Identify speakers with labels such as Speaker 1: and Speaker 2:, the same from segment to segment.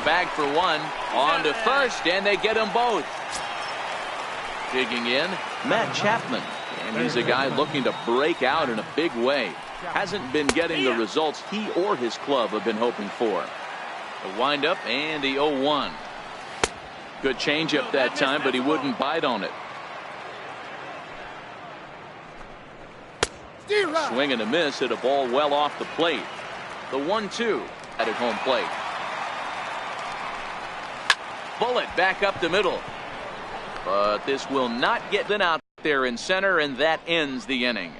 Speaker 1: bag for one. On to first, and they get them both. Digging in, Matt Chapman. And he's a guy looking to break out in a big way. Hasn't been getting the results he or his club have been hoping for. The windup and the 0-1. Good changeup that time, but he wouldn't bite on it. Swing and a miss at a ball well off the plate. The 1-2 at home plate. Bullet back up the middle. But this will not get them out there in center, and that ends the inning.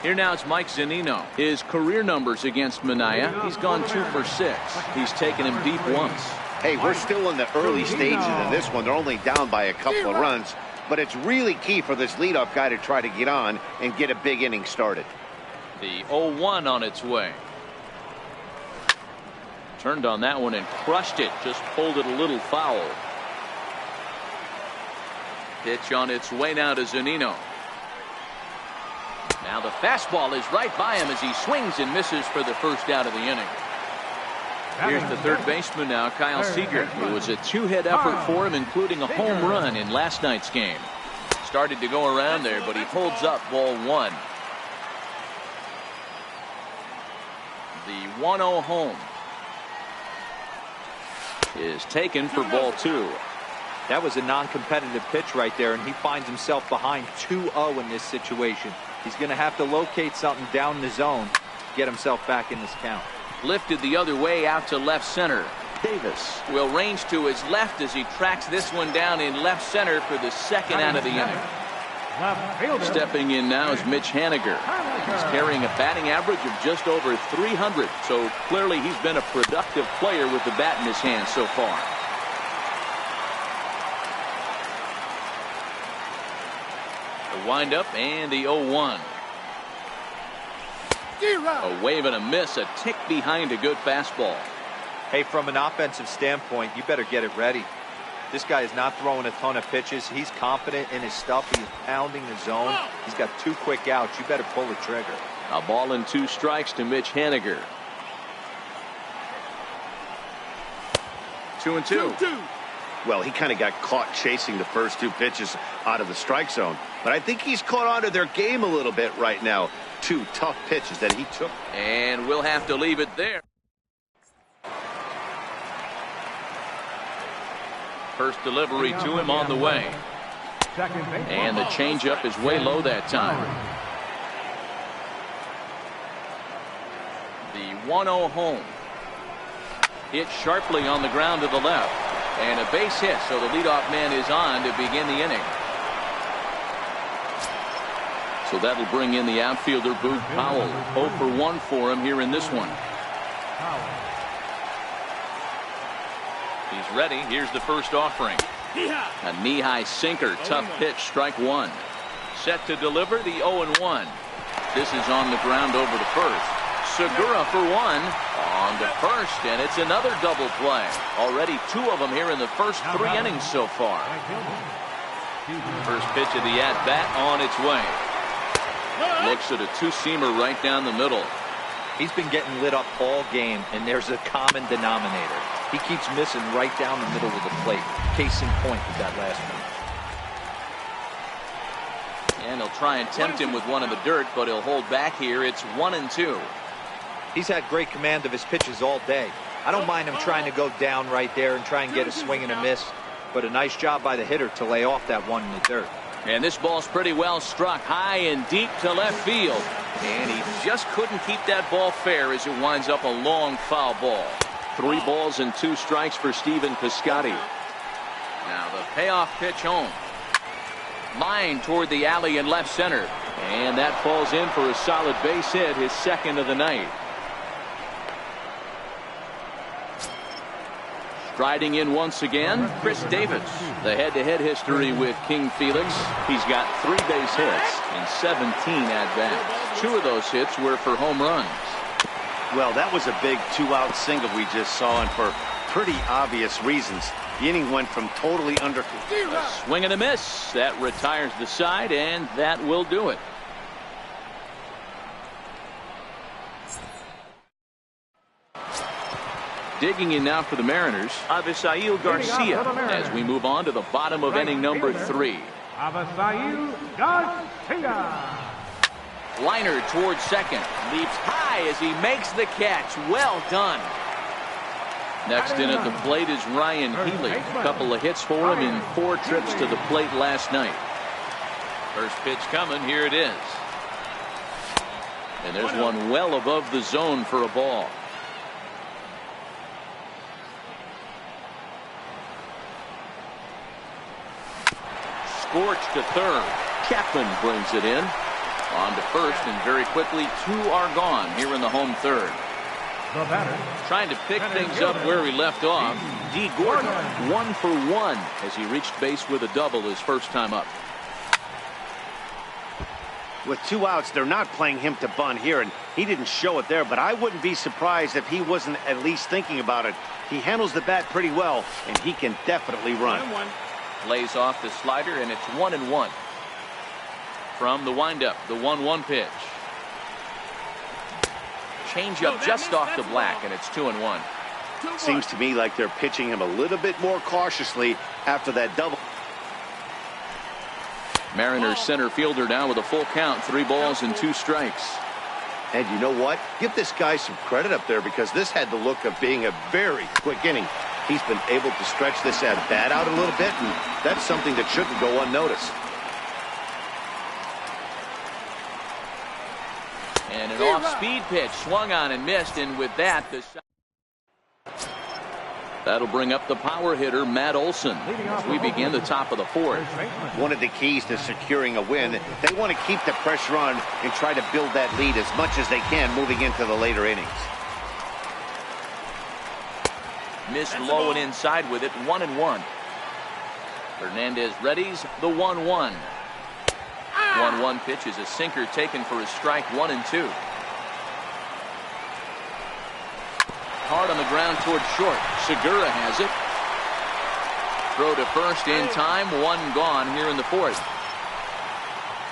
Speaker 1: Here now is Mike Zunino. His career numbers against Minaya, he's gone 2 for 6. He's taken him deep once.
Speaker 2: Hey, we're still in the early stages of this one. They're only down by a couple of runs, but it's really key for this leadoff guy to try to get on and get a big inning started.
Speaker 1: The 0-1 on its way. Turned on that one and crushed it. Just pulled it a little foul. Pitch on its way now to Zunino. Now the fastball is right by him as he swings and misses for the first out of the inning. Here's the third baseman now, Kyle Seager. It was a 2-hit effort for him, including a home run in last night's game. Started to go around there, but he holds up ball 1. The 1-0 home is taken for ball 2.
Speaker 3: That was a non-competitive pitch right there, and he finds himself behind 2-0 in this situation. He's going to have to locate something down the zone to get himself back in this count.
Speaker 1: Lifted the other way out to left center. Davis will range to his left as he tracks this one down in left center for the second out of the inning. Stepping in now is Mitch Haniger. He's carrying a batting average of just over 300, so clearly he's been a productive player with the bat in his hand so far. The windup and the 0-1. A wave and a miss, a tick behind a good fastball.
Speaker 3: Hey, from an offensive standpoint, you better get it ready. This guy is not throwing a ton of pitches. He's confident in his stuff. He's pounding the zone. He's got 2 quick outs. You better pull the trigger.
Speaker 1: A ball and 2 strikes to Mitch Haniger. 2-2.
Speaker 2: Well, he kind of got caught chasing the first 2 pitches out of the strike zone. But I think he's caught on to their game a little bit right now. 2 tough pitches that he took.
Speaker 1: And we'll have to leave it there. First delivery to him on the way. And the changeup is way low that time. The 1-0 home. Hit sharply on the ground to the left. And a base hit, so the leadoff man is on to begin the inning. So that'll bring in the outfielder, Boog Powell. 0 for 1 for him here in this one. He's ready. Here's the first offering. A knee-high sinker. Tough pitch. Strike 1. Set to deliver the 0-1. This is on the ground over to first. Segura for 1. On to first, and it's another double play. Already 2 of them here in the first 3 innings so far. First pitch of the at-bat on its way. Looks at a 2-seamer right down the middle.
Speaker 3: He's been getting lit up all game, and there's a common denominator. He keeps missing right down the middle of the plate. Case in point with that last one.
Speaker 1: And he'll try and tempt him with one in the dirt, but he'll hold back here. It's 1-2.
Speaker 3: He's had great command of his pitches all day. I don't mind him trying to go down right there and try and get a swing and a miss, but a nice job by the hitter to lay off that one in the dirt.
Speaker 1: And this ball's pretty well struck high and deep to left field. And he just couldn't keep that ball fair as it winds up a long foul ball. 3 balls and 2 strikes for Stephen Piscotty. Now the payoff pitch home. Line toward the alley in left center. And that falls in for a solid base hit, his second of the night. Striding in once again, Chris Davis. The head-to-head history with King Felix. He's got 3 base hits and 17 at-bats. 2 of those hits were for home runs.
Speaker 2: Well, that was a big 2-out single we just saw, and for pretty obvious reasons. The inning went from totally under.
Speaker 1: A swing and a miss. That retires the side, and that will do it. Digging in now for the Mariners, Avisail Garcia, as we move on to the bottom of inning number 3.
Speaker 4: Avisail Garcia.
Speaker 1: Liner towards second. Leaps high as he makes the catch. Well done. Next in at the plate is Ryan Healy. A couple of hits for him in 4 trips to the plate last night. First pitch coming. Here it is. And there's one well above the zone for a ball. Scorched to third. Chapman brings it in. On to first, and very quickly 2 are gone here in the home third. Trying to pick things up where he left off. D. Gordon 1 for 1 as he reached base with a double his first time up.
Speaker 2: With 2 outs, they're not playing him to bunt here, and he didn't show it there, but I wouldn't be surprised if he wasn't at least thinking about it. He handles the bat pretty well, and he can definitely run.
Speaker 1: Lays off the slider, and it's 1-1. From the windup, the 1-1 pitch. Changeup just off the black, and it's 2-1.
Speaker 2: Seems to me like they're pitching him a little bit more cautiously after that double.
Speaker 1: Mariners center fielder now with a full count, 3 balls and 2 strikes.
Speaker 2: And you know what? Give this guy some credit up there, because this had the look of being a very quick inning. He's been able to stretch this at bat out a little bit, and that's something that shouldn't go unnoticed.
Speaker 1: And an off-speed pitch swung on and missed, and with that, that'll bring up the power hitter, Matt Olson, as we begin the top of the 4th.
Speaker 2: One of the keys to securing a win, they want to keep the pressure on and try to build that lead as much as they can moving into the later innings.
Speaker 1: Missed low and inside with it, 1-1. Hernandez readies the 1-1. 1-1 pitch is a sinker taken for a strike, 1-2. Hard on the ground toward short. Segura has it. Throw to first in time. 1 gone here in the 4th.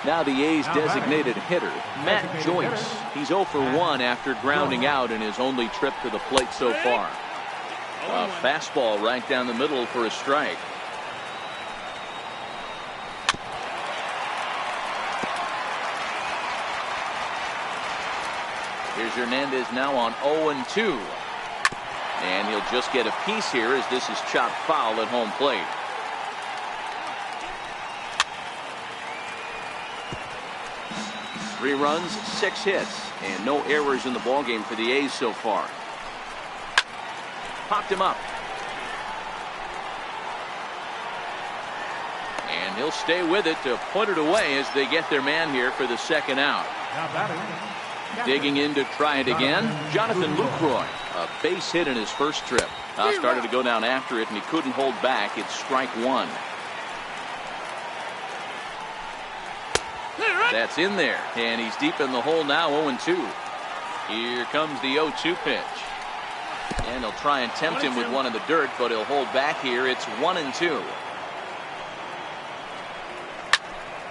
Speaker 1: Now the A's designated hitter, Matt Joyce. He's 0 for 1 after grounding out in his only trip to the plate so far. A fastball right down the middle for a strike. Here's Hernandez now on 0-2. And he'll just get a piece here as this is chopped foul at home plate. Three runs, 6 hits, and no errors in the ballgame for the A's so far. Popped him up. And he'll stay with it to put it away as they get their man here for the 2nd out. Digging in to try it again, Jonathan Lucroy. A base hit in his first trip. Started to go down after it, and he couldn't hold back. It's strike 1. That's in there, and he's deep in the hole now, 0-2. Here comes the 0-2 pitch. And he'll try and tempt him with one in the dirt, but he'll hold back here. It's 1-2.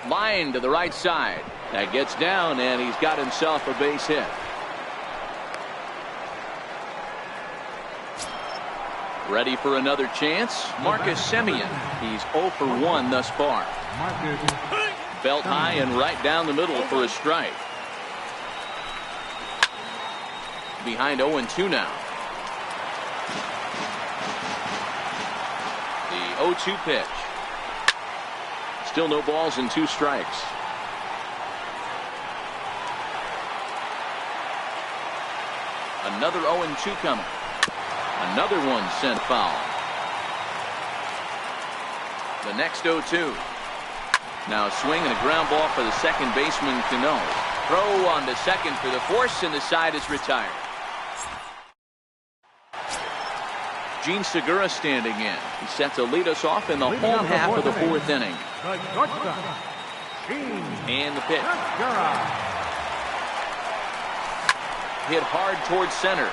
Speaker 1: Line to the right side. That gets down, and he's got himself a base hit. Ready for another chance? Marcus Semien. He's 0 for 1 thus far. Belt high and right down the middle for a strike. Behind 0-2 now. The 0-2 pitch. Still no balls and 2 strikes. Another 0-2 coming. Another one sent foul. The next 0-2. Now a swing and a ground ball for the second baseman, Cano. Throw on to second for the force, and the side is retired. Gene Segura standing in. He's set to lead us off in the home half of the 4th inning. And the pitch. Hit hard towards center.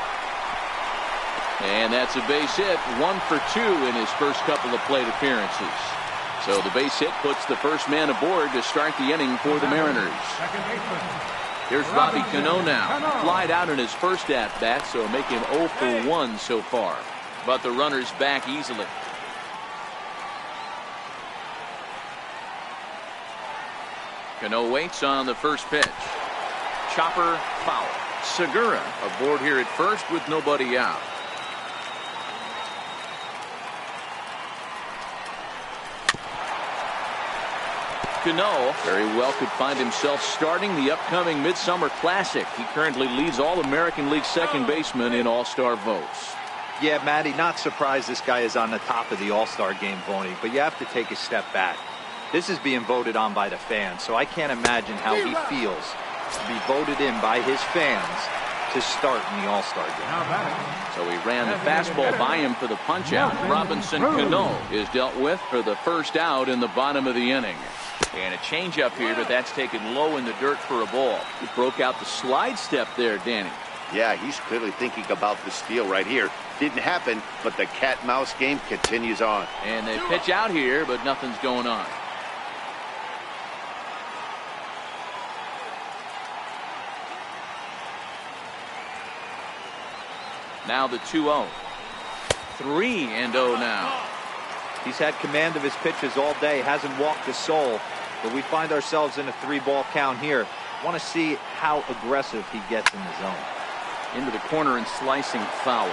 Speaker 1: And that's a base hit. 1 for 2 in his first couple of plate appearances. So the base hit puts the first man aboard to start the inning for the Mariners. Here's Robbie Cano now. Flied out in his first at-bat, so make him 0 for 1 so far. But the runner's back easily. Cano waits on the first pitch. Chopper foul. Segura aboard here at first with nobody out. Cano very well could find himself starting the upcoming Midsummer Classic. He currently leads all American League second basemen in All-Star votes.
Speaker 3: Yeah, Matty, not surprised this guy is on the top of the All-Star game voting, but you have to take a step back. This is being voted on by the fans, so I can't imagine how he feels to be voted in by his fans to start in the All-Star game.
Speaker 1: So he ran the fastball by him for the punch-out. Robinson Cano is dealt with for the first out in the bottom of the inning. And a changeup here, but that's taken low in the dirt for a ball. He broke out the slide step there, Danny.
Speaker 2: Yeah, he's clearly thinking about the steal right here. Didn't happen, but the cat-mouse game continues on.
Speaker 1: And they pitch out here, but nothing's going on. Now the 2-0. 3-0 now.
Speaker 3: He's had command of his pitches all day, hasn't walked a soul, but we find ourselves in a 3-ball count here. Want to see how aggressive he gets in the zone.
Speaker 1: Into the corner and slicing foul.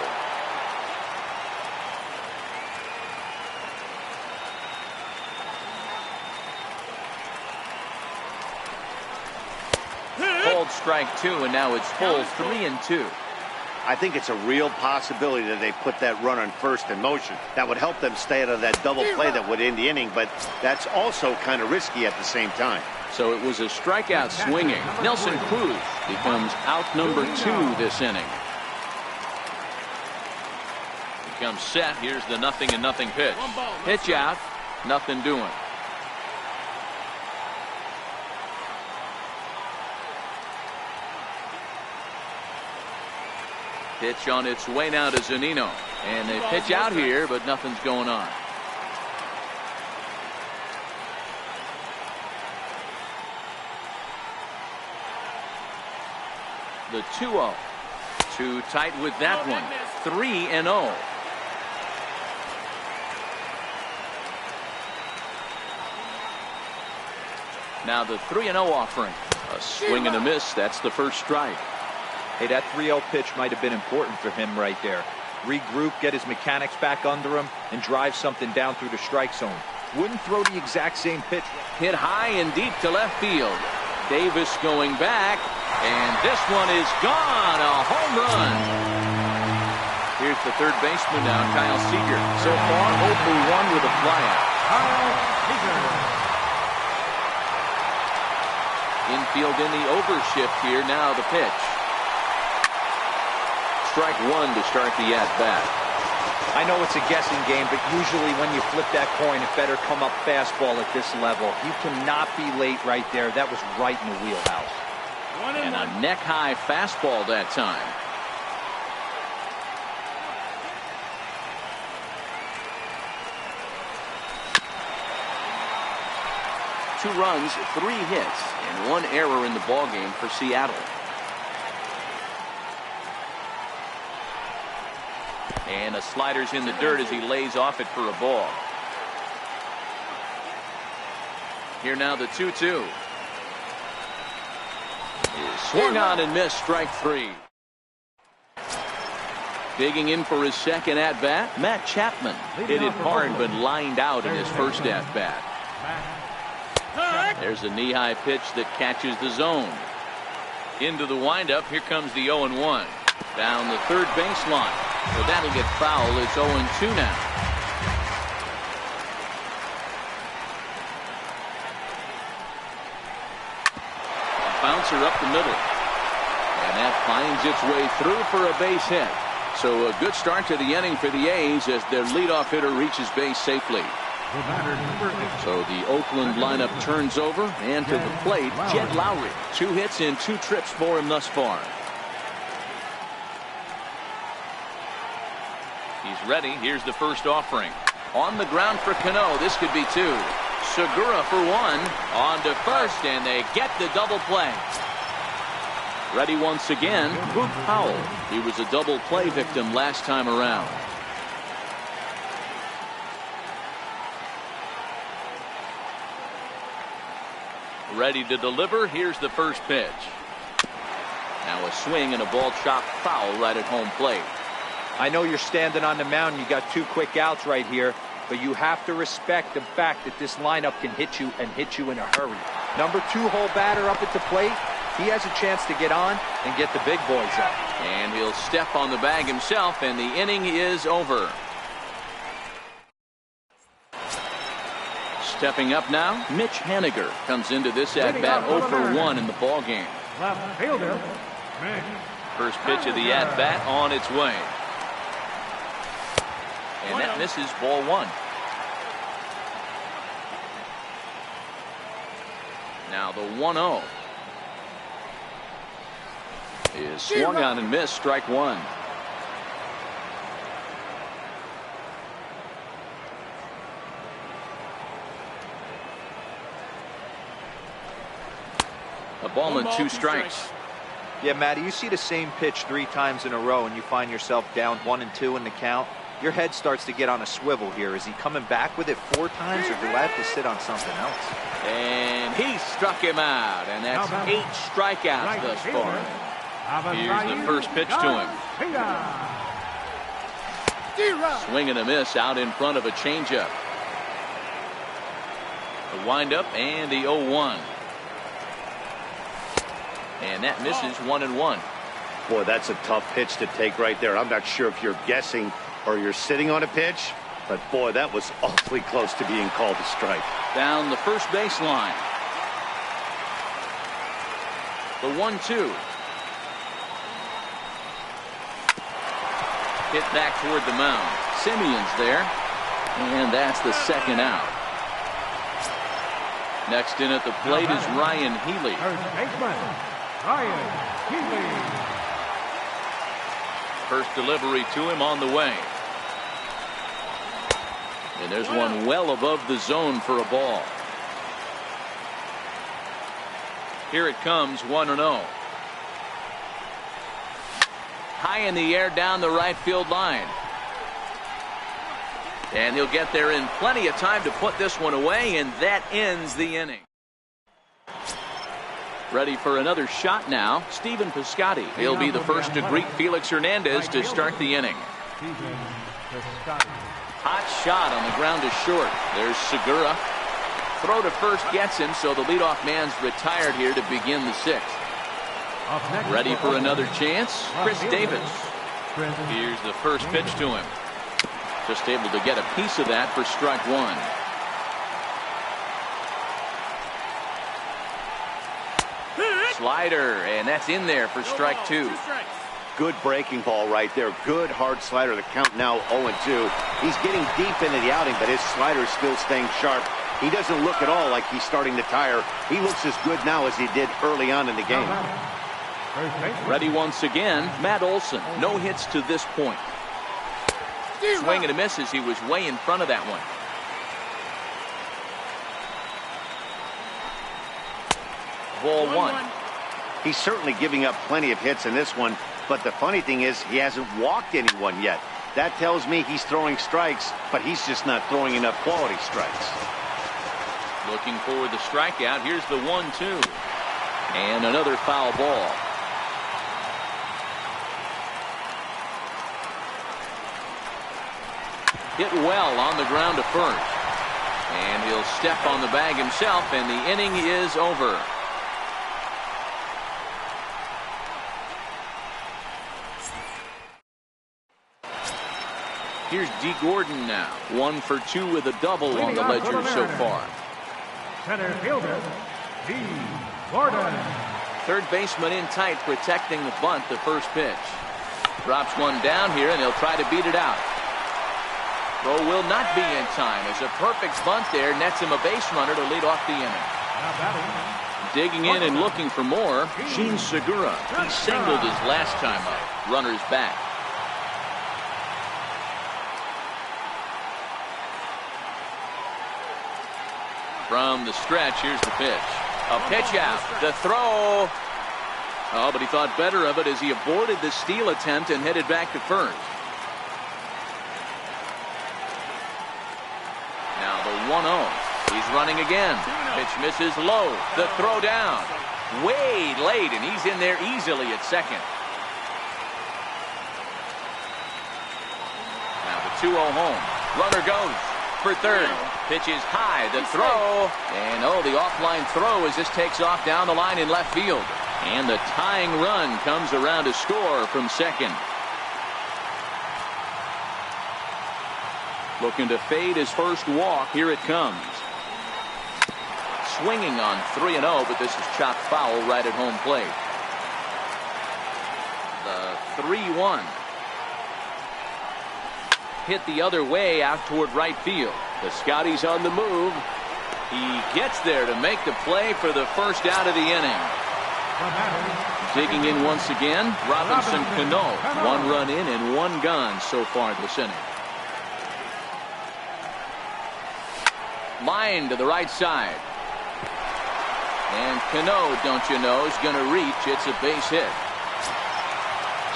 Speaker 1: Called strike 2, and now it's full 3-2.
Speaker 2: I think it's a real possibility that they put that run on first in motion. That would help them stay out of that double play that would end the inning, but that's also kind of risky at the same time.
Speaker 1: So it was a strikeout swinging. Nelson Cruz becomes out number 2 this inning. Becomes set. Here's the 0-0 pitch. Pitch out. Nothing doing. Pitch on its way now to Zunino. And they pitch out here, but nothing's going on. The 2-0. Too tight with that one. 3-0. Now the 3-0 offering. A swing and a miss. That's the first strike.
Speaker 3: Hey, that 3-0 pitch might have been important for him right there. Regroup, get his mechanics back under him, and drive something down through the strike zone. Wouldn't throw the exact same pitch.
Speaker 1: Hit high and deep to left field. Davis going back, and this one is gone. A home run. Here's the third baseman now, Kyle Seager. So far, 0 for 1 with a flyout. Infield in the overshift here. Now the pitch. Strike 1 to start the at-bat.
Speaker 3: I know it's a guessing game, but usually when you flip that coin, it better come up fastball at this level. You cannot be late right there. That was right in the wheelhouse.
Speaker 1: And a neck-high fastball that time. Two runs, 3 hits, and 1 error in the ballgame for Seattle. And the slider's in the dirt as he lays off it for a ball. Here now the 2-2. Swung on and missed, strike 3. Digging in for his second at-bat, Matt Chapman. Hit it hard but lined out in his first at-bat. There's a knee-high pitch that catches the zone. Into the windup, here comes the 0-1. Down the third baseline. So that'll get foul. It's 0-2 now. A bouncer up the middle. And that finds its way through for a base hit. So a good start to the inning for the A's as their leadoff hitter reaches base safely. So the Oakland lineup turns over, and to the plate, Jed Lowry. 2 hits in 2 trips for him thus far. He's ready. Here's the first offering. On the ground for Cano. This could be 2. Segura for 1. On to first, and they get the double play. Ready once again, Boog Powell. He was a double play victim last time around. Ready to deliver. Here's the first pitch. Now a swing and a ball chopped foul right at home plate.
Speaker 3: I know you're standing on the mound. You got 2 quick outs right here, but you have to respect the fact that this lineup can hit you and hit you in a hurry. Number 2-hole batter up at the plate. He has a chance to get on and get the big boys up.
Speaker 1: And he'll step on the bag himself, and the inning is over. Stepping up now, Mitch Haniger comes into this at-bat 0 for 1 in the ballgame.
Speaker 4: Left fielder, Mitch.
Speaker 1: First pitch of the at-bat on its way. And that misses, ball 1. Now the 1-0 is swung on and missed, strike 1. A ball and 2 strikes.
Speaker 3: Yeah, Matty, you see the same pitch 3 times in a row and you find yourself down 1 and 2 in the count. Your head starts to get on a swivel here. Is he coming back with it 4 times, or do I have to sit on something else?
Speaker 1: And he struck him out, and that's 8 strikeouts thus far. Here's the first pitch to him. Swing and a miss out in front of a changeup. The windup and the 0-1. And that misses, 1-1.
Speaker 2: Boy, that's a tough pitch to take right there. I'm not sure if you're guessing or you're sitting on a pitch, but boy, that was awfully close to being called a strike.
Speaker 1: Down the first baseline. The 1-2. Hit back toward the mound. Simeon's there, and that's the second out. Next in at the plate is Ryan Healy.
Speaker 4: First baseman, Ryan Healy.
Speaker 1: First delivery to him on the way. And there's one well above the zone for a ball. Here it comes, 1-0. High in the air down the right field line. And he'll get there in plenty of time to put this one away, and that ends the inning. Ready for another shot now, Stephen Piscotty. He'll be the first to greet Felix Hernandez to start the inning. Hot shot on the ground to short. There's Segura. Throw to first gets him, so the leadoff man's retired here to begin the 6th. Ready for another chance, Chris Davis. Here's the first pitch to him. Just able to get a piece of that for strike 1. Slider, and that's in there for strike 2.
Speaker 2: Good breaking ball right there. Good hard slider. The count now 0-2. He's getting deep into the outing, but his slider is still staying sharp. He doesn't look at all like he's starting to tire. He looks as good now as he did early on in the game.
Speaker 1: Ready once again, Matt Olson. No hits to this point. Swing and a miss as he was way in front of that one. Ball 1.
Speaker 2: He's certainly giving up plenty of hits in this one, but the funny thing is he hasn't walked anyone yet. That tells me he's throwing strikes, but he's just not throwing enough quality strikes.
Speaker 1: Looking for the strikeout. Here's the 1-2. And another foul ball. Hit well on the ground to first. And he'll step on the bag himself, and the inning is over. Here's D. Gordon now. 1 for 2 with a double on the ledger so far.
Speaker 4: Center fielder, D. Gordon.
Speaker 1: Third baseman in tight, protecting the bunt, the first pitch. Drops one down here, and he'll try to beat it out. Throw will not be in time as a perfect bunt there nets him a base runner to lead off the inning. Digging in and looking for more, Jean Segura. He singled his last time up. Runners back. From the stretch, here's the pitch. A pitch out. The throw. Oh, but he thought better of it as he aborted the steal attempt and headed back to first. Now the 1-0. He's running again. Pitch misses low. The throw down. Way late, and he's in there easily at second. Now the 2-0 home. Runner goes for third. Pitch is high. The throw. And oh, the offline throw as this takes off down the line in left field. And the tying run comes around to score from second. Looking to fade his first walk. Here it comes. Swinging on 3-0, but this is chopped foul right at home plate. The 3-1. Hit the other way out toward right field. The Scotty's on the move. He gets there to make the play for the first out of the inning. Digging in once again, Robinson Cano. 1 run in and 1 gone so far this inning. Line to the right side. And Cano, don't you know, is going to reach. It's a base hit.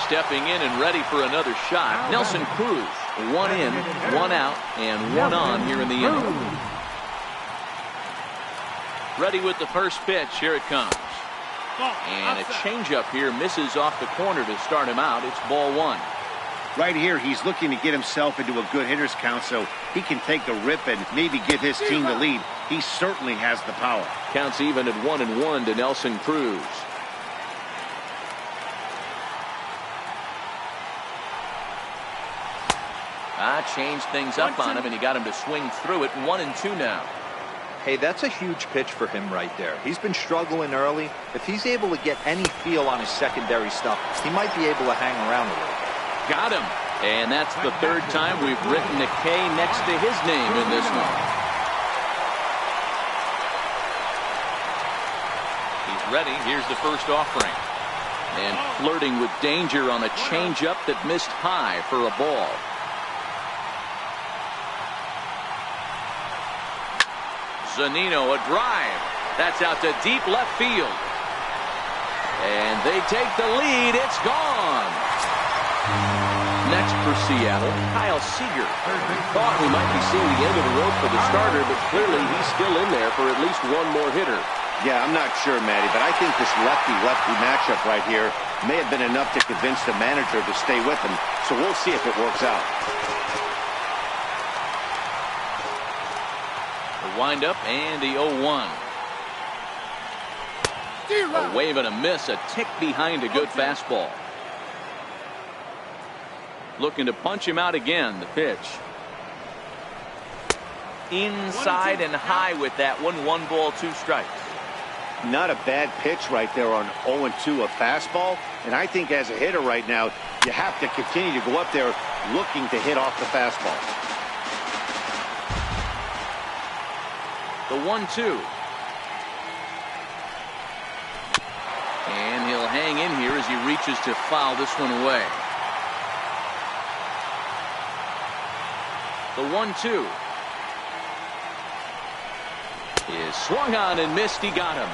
Speaker 1: Stepping in and ready for another shot. Nelson Cruz. 1 in, 1 out, and 1 on here in the inning. Ready with the first pitch. Here it comes. And a changeup here misses off the corner to start him out. It's ball 1.
Speaker 2: Right here, he's looking to get himself into a good hitter's count so he can take a rip and maybe give his team the lead. He certainly has the power.
Speaker 1: Counts even at 1-1 to Nelson Cruz. Changed things up on him, and he got him to swing through it. 1-2 now.
Speaker 3: Hey, that's a huge pitch for him right there. He's been struggling early. If he's able to get any feel on his secondary stuff, he might be able to hang around a little.
Speaker 1: Got him. And that's the 3rd time we've written a K next to his name in this one. He's ready. Here's the first offering. And flirting with danger on a changeup that missed high for a ball. Zunino, a drive. That's out to deep left field. And they take the lead. It's gone. Next for Seattle, Kyle Seager. Thought we might be seeing the end of the road for the starter, but clearly he's still in there for at least 1 more hitter.
Speaker 2: Yeah, I'm not sure, Matty, but I think this lefty-lefty matchup right here may have been enough to convince the manager to stay with him. So we'll see if it works out.
Speaker 1: Wind up and the 0-1. A wave and a miss, a tick behind a good fastball. Looking to punch him out again. The pitch inside and high with that one. 1 ball, 2 strikes.
Speaker 2: Not a bad pitch right there on 0-2, a fastball. And I think as a hitter right now, you have to continue to go up there looking to hit off the fastball.
Speaker 1: The 1-2. And he'll hang in here as he reaches to foul this one away. The 1-2 is swung on and missed. He got him.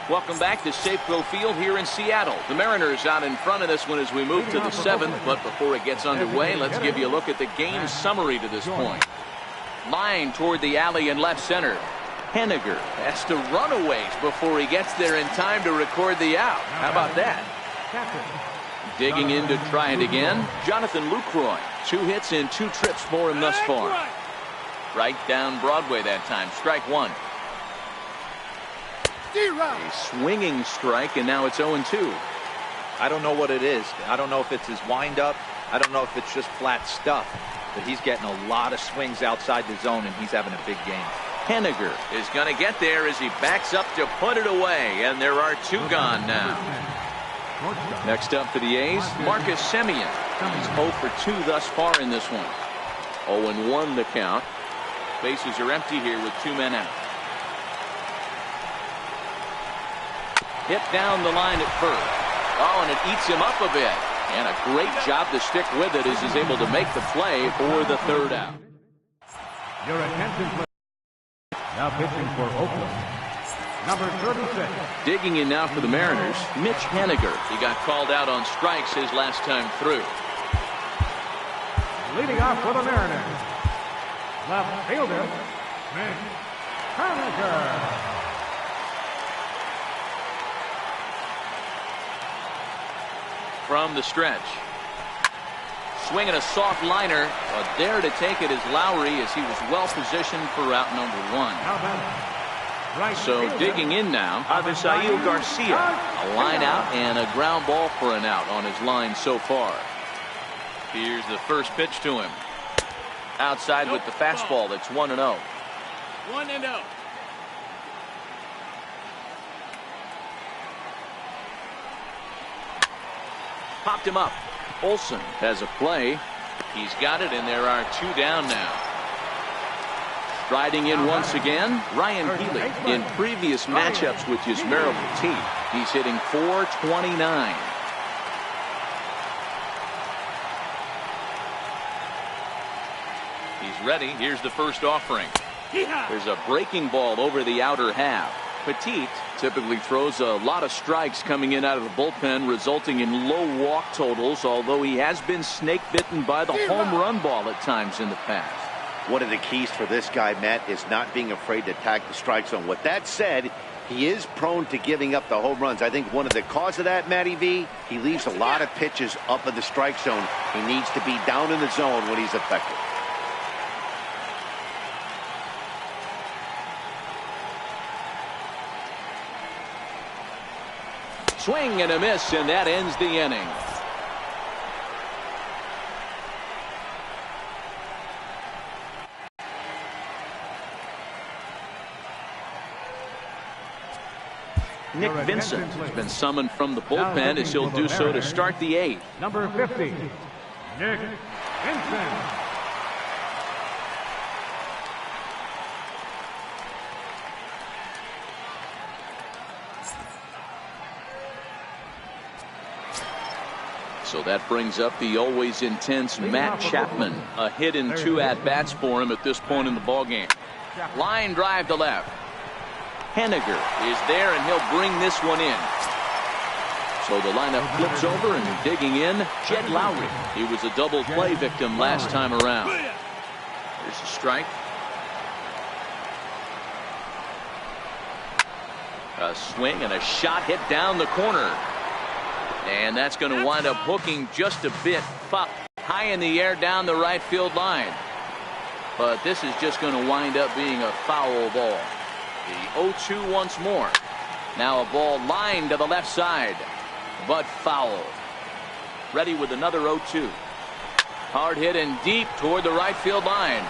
Speaker 1: Welcome back to Safeco Field here in Seattle. The Mariners out in front of this one as we move to the 7th. But before it gets underway, let's give you a look at the game summary to this point. Line toward the alley in left center. Henniger has to run a ways before he gets there in time to record the out. How about that? Digging in to try it again. Jonathan Lucroy. 2 hits and 2 trips for him thus far. Right down Broadway that time. Strike 1. A swinging strike, and now it's 0-2.
Speaker 3: I don't know what it is. I don't know if it's his windup. I don't know if it's just flat stuff. But he's getting a lot of swings outside the zone, and he's having a big game.
Speaker 1: Henniger is going to get there as he backs up to put it away, and there are 2 gone now. Next up for the A's, Marcus Semien. He's 0 for 2 thus far in this one. 0-1 the count. Bases are empty here with 2 men out. Hit down the line at first. Oh, and it eats him up a bit. And a great job to stick with it as he's able to make the play for the 3rd out.
Speaker 4: Your attention, Now pitching for Oakland, number 36.
Speaker 1: Digging in now for the Mariners, Mitch Haniger. He got called out on strikes his last time through.
Speaker 4: Leading off for the Mariners, left fielder, Mitch Haniger.
Speaker 1: From the stretch. Swinging a soft liner, but there to take it is Lowry as he was well positioned for route number 1.
Speaker 4: Right
Speaker 1: So
Speaker 4: fielder,
Speaker 1: digging in now, Avisail Garcia. A line out and a ground ball for an out on his line so far. Here's the first pitch to him. Outside with the fastball. That's 1-0.
Speaker 5: 1-0.
Speaker 1: Popped him up. Olsen has a play. He's got it, and there are 2 down now. Striding in once again, Ryan Healy. In previous matchups with Yusmeiro Petit, he's hitting .429. He's ready. Here's the first offering. There's a breaking ball over the outer half. Petit typically throws a lot of strikes coming in out of the bullpen, resulting in low walk totals, although he has been snake bitten by the home run ball at times in the past.
Speaker 2: One of the keys for this guy, Matt, is not being afraid to attack the strike zone. With that said, he is prone to giving up the home runs. I think one of the cause of that, Matty V, he leaves a lot of pitches up in the strike zone. He needs to be down in the zone when he's effective.
Speaker 1: Swing and a miss, and that ends the inning. Nick Vincent has been summoned from the bullpen as he'll do so to start the 8th.
Speaker 4: Number 50, Nick Vincent.
Speaker 1: So that brings up the always intense Matt Chapman. A hit in 2 at-bats for him at this point in the ballgame. Line drive to left. Haniger is there, and he'll bring this one in. So the lineup flips over, and digging in, Jed Lowry. He was a double play victim last time around. Here's a strike. A swing and a shot hit down the corner. And that's going to wind up hooking just a bit high in the air down the right field line. But this is just going to wind up being a foul ball. The 0-2 once more. Now a ball lined to the left side, but foul. Ready with another 0-2. Hard hit and deep toward the right field line.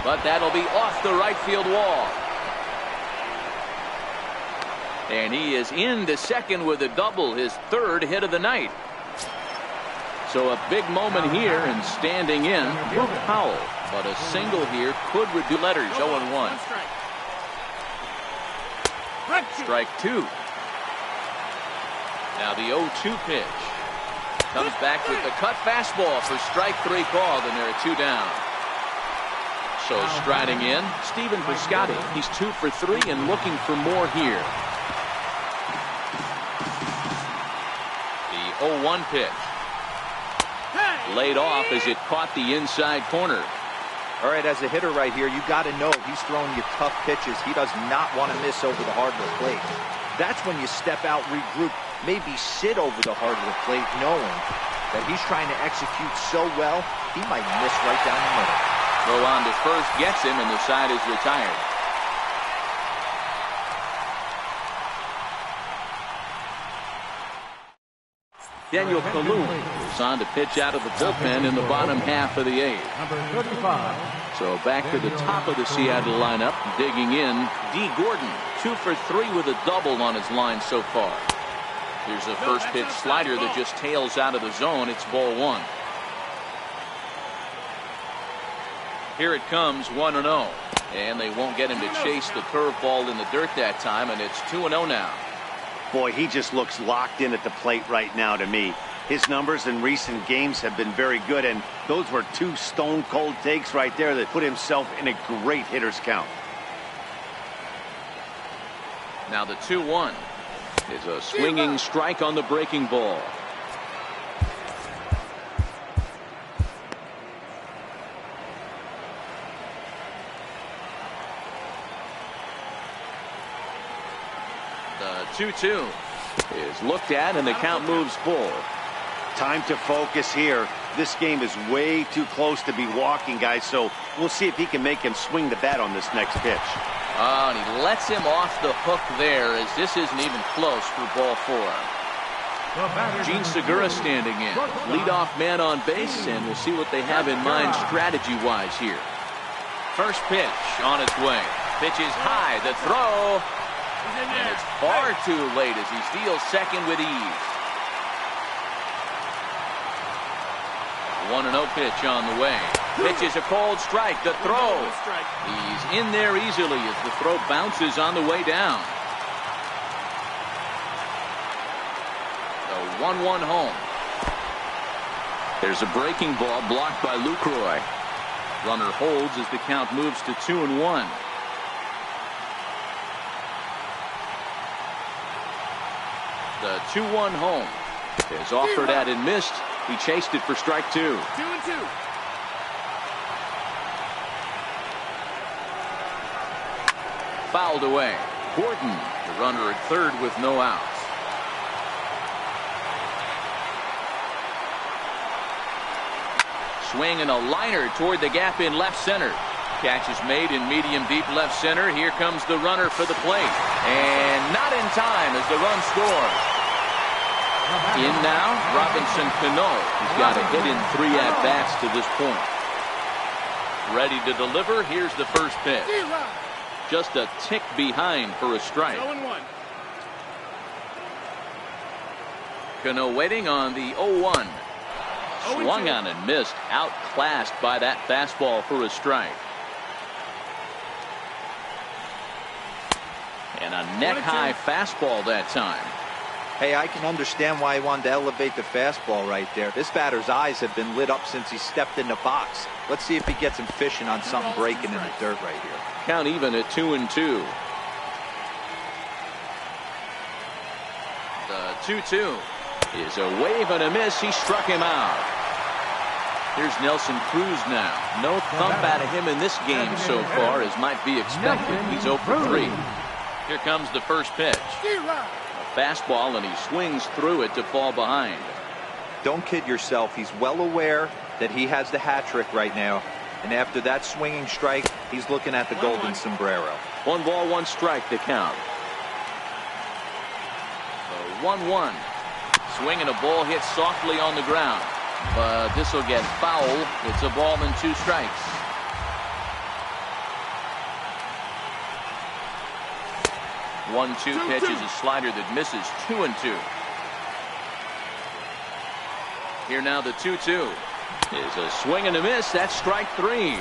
Speaker 1: But that'll be off the right field wall. And he is into second with a double, his 3rd hit of the night. So a big moment here, and standing in, Luke Powell. But a single here could reduce letters. 0-1. Strike 2. Now the 0-2 pitch. Comes back with the cut fastball for strike 3 called, and there are 2 down. So striding in, Stephen Piscotty. He's 2 for 3 and looking for more here. 0-1 pitch. Laid off as it caught the inside corner.
Speaker 3: All right, as a hitter right here, you got to know if he's throwing you tough pitches, he does not want to miss over the hardwood plate. That's when you step out, regroup, maybe sit over the hardwood plate, knowing that he's trying to execute so well, he might miss right down the middle.
Speaker 1: Throw on to first gets him, and the side is retired. Daniel Kalum is on to pitch out of the bullpen in the bottom half of the 8th.
Speaker 4: Number 35.
Speaker 1: So back to the top of the Seattle lineup, digging in, D. Gordon, 2 for 3 with a double on his line so far. Here's a first pitch slider that just tails out of the zone. It's ball 1. Here it comes, 1-0. And they won't get him to chase the curveball in the dirt that time, and it's 2-0 now.
Speaker 2: Boy, he just looks locked in at the plate right now to me. His numbers in recent games have been very good, and those were 2 stone-cold takes right there that put himself in a great hitter's count.
Speaker 1: Now the 2-1 is a swinging strike on the breaking ball. The 2-2 is looked at and the count moves full.
Speaker 2: Time to focus here. This game is way too close to be walking, guys, so we'll see if he can make him swing the bat on this next pitch.
Speaker 1: Oh, and he lets him off the hook there as this isn't even close for ball 4. Gene Segura standing in. Leadoff man on base, and we'll see what they have in mind strategy-wise here. First pitch on its way. Pitch is high. The throw. And it's far too late as he steals second with ease. 1-0 pitch on the way. Pitch is a cold strike. The throw. He's in there easily as the throw bounces on the way down. The 1-1 home. There's a breaking ball blocked by Lucroy. Runner holds as the count moves to 2-1. The 2-1 home is offered at and missed. He chased it for strike 2.
Speaker 5: 2-2.
Speaker 1: Fouled away. Gordon, the runner at third with no outs. Swing and a liner toward the gap in left center. Catch is made in medium deep left center. Here comes the runner for the plate. And not in time as the run scores. In now, Robinson Cano. He's got a hit in 3 at-bats to this point. Ready to deliver. Here's the first pitch. Just a tick behind for a strike.
Speaker 5: 0-1.
Speaker 1: Cano waiting on the 0-1. Swung on and missed. Outclassed by that fastball for a strike. And a neck-high fastball that time.
Speaker 3: Hey, I can understand why he wanted to elevate the fastball right there. This batter's eyes have been lit up since he stepped in the box. Let's see if he gets him fishing on something breaking in the dirt right here.
Speaker 1: Count even at 2-2. The 2-2 is a wave and a miss. He struck him out. Here's Nelson Cruz now. No thump out of him in this game so far as might be expected. He's 0 for 3. Here comes the first pitch. A fastball, and he swings through it to fall behind.
Speaker 3: Don't kid yourself. He's well aware that he has the hat trick right now. And after that swinging strike, he's looking at the golden sombrero.
Speaker 1: 1 ball, 1 strike to count. The 1-1. Swing and a ball hit softly on the ground. But this will get foul. It's a ball and 2 strikes. One-two pitch is a slider that misses. 2-2. Here now the 2-2 is a swing and a miss. That's strike 3.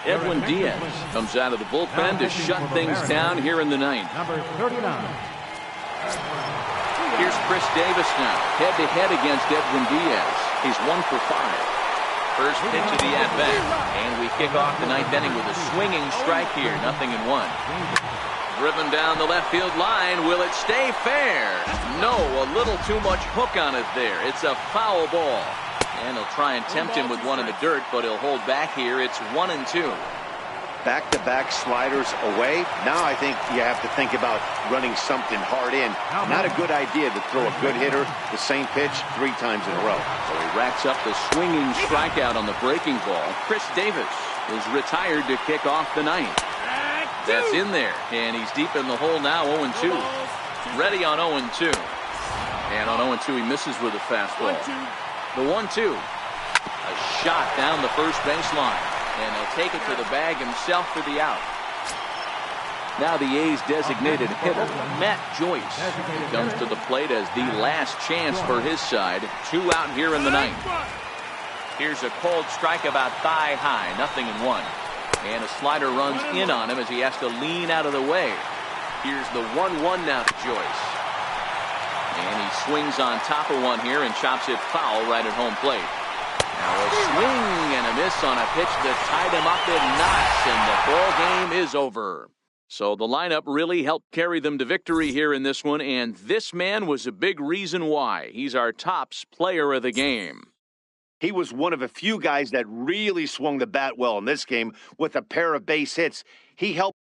Speaker 1: Edwin Diaz comes out of the bullpen to shut things down here in the 9th.
Speaker 4: Number 39.
Speaker 1: Here's Chris Davis now, head-to-head against Edwin Diaz. He's 1 for 5. First pitch of the at-bat, and we kick off the 9th inning with a swinging strike here, 0-1. Driven down the left field line. Will it stay fair? No, a little too much hook on it there. It's a foul ball. And he'll try and tempt him with one in the dirt, but he'll hold back here. It's 1-2.
Speaker 2: Back-to-back sliders away. Now I think you have to think about running something hard in. Not a good idea to throw a good hitter the same pitch 3 times in a row.
Speaker 1: So he racks up the swinging strikeout on the breaking ball. Chris Davis is retired to kick off the 9th. That's in there, and he's deep in the hole now. 0-2. Ready on 0-2. And on 0-2 he misses with a fastball. The 1-2. A shot down the first baseline. And he'll take it to the bag himself for the out. Now the A's designated hitter, Matt Joyce, comes to the plate as the last chance for his side. 2 out here in the 9th. Here's a cold strike about thigh high, 0-1. And a slider runs in on him as he has to lean out of the way. Here's the 1-1 now to Joyce. And he swings on top of one here and chops it foul right at home plate. Now a swing and a miss on a pitch that tied him up in knots, and the ball game is over. So the lineup really helped carry them to victory here in this one, and this man was a big reason why. He's our tops player of the game.
Speaker 2: He was one of a few guys that really swung the bat well in this game with a pair of base hits. He helped.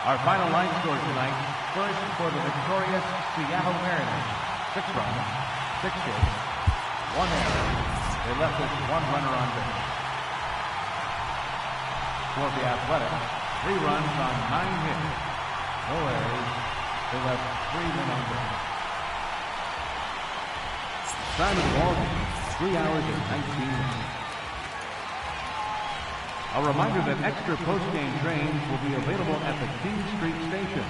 Speaker 4: Our final line score tonight, first for the victorious Seattle Mariners, 6 runs, 6 hits, 1 error. They left us 1 runner on base. For the Athletics, 3 runs on 9 hits, no errors. They left 3 men on base. Time of the ball game, 3 hours and 19 minutes. A reminder that extra post-game trains will be available at the King Street Station,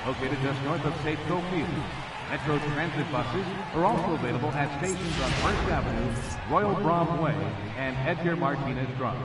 Speaker 4: located just north of Safeco Field. Metro Transit buses are also available at stations on First Avenue, Royal Brom Way, and Edgar Martinez Drive.